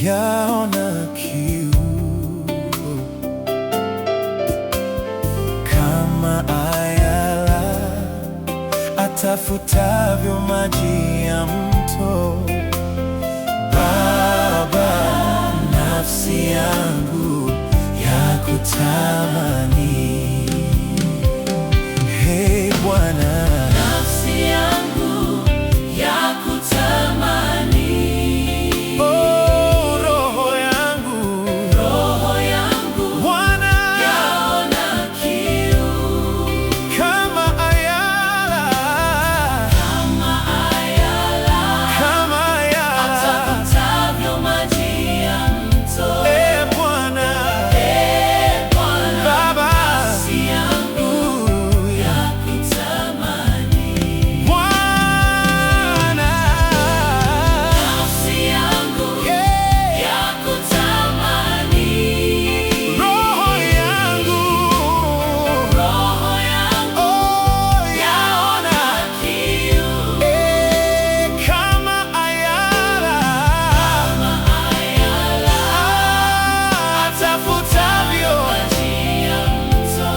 yaona kiu kama ayala atafutavyo maji ya mto. Baba, nafsi yangu yakutamani. Hey Bwana, nafsi yangu yakutamani. oh, roho yangu Bwana, yaona kiu kama ayala atafutavyo maji ya mto. Bwana, Baba, Baba, nafsi yangu yakutamani. Bwana, Nafsi yangu yeah, yakutamani. roho yangu oh, yaona kiu kama ayala atafutavyo maji ya mto.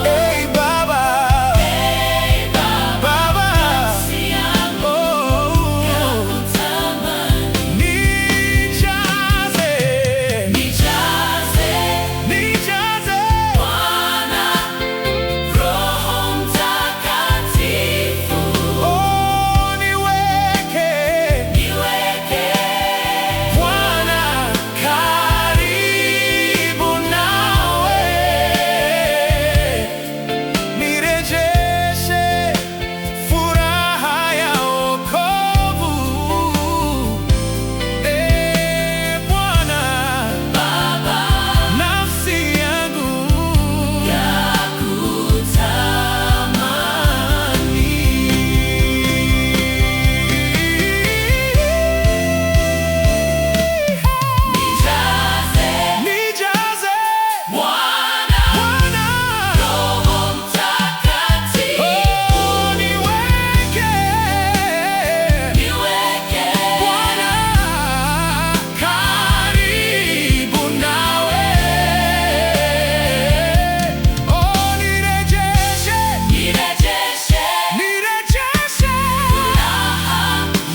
Baba, Baba, Nafsi yangu oh, yakutamani. nijaze, Nijaze Bwana, Roho Mtakatifu. oh, niweke Bwana karibu nawe, nirejeshe furaha ya wokovu. Bwana, Baba, nafsi yangu nijaze Bwana, Bwana, Roho Mtakatifu. oh, niweke Bwana karibu nawe, oh, nirejeshe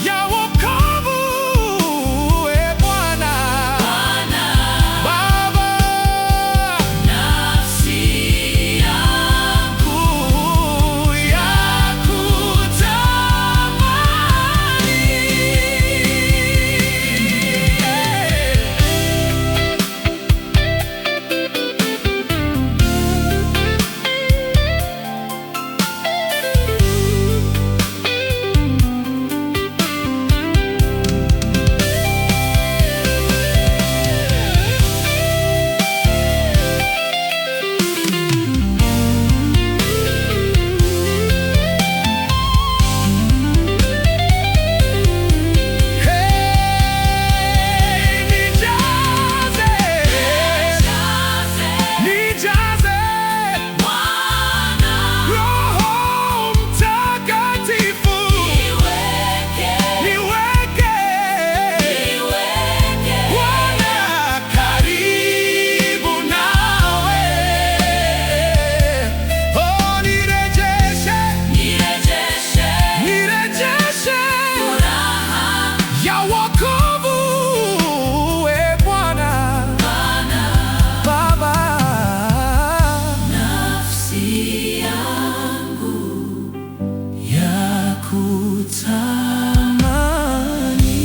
ya wokovu, Bwana, Baba, Nafsi yangu nijaze Bwana, Roho Mtakatifu, niweke Bwana karibu nawe, oh, nirejeshe ya wokovu, Bwana, Baba, nafsi yangu yakutamani.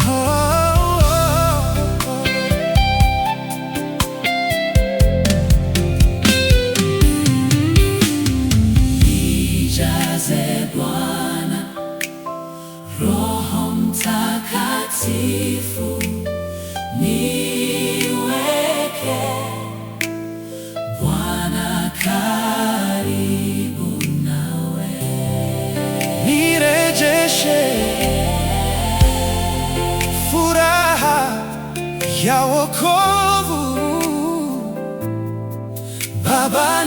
Oh, oh, oh. Nijaze Bwana, Roho Mtakatifu. Niweke Bwana karibu nawe. Nirejeshe furaha ya wokovu, Baba.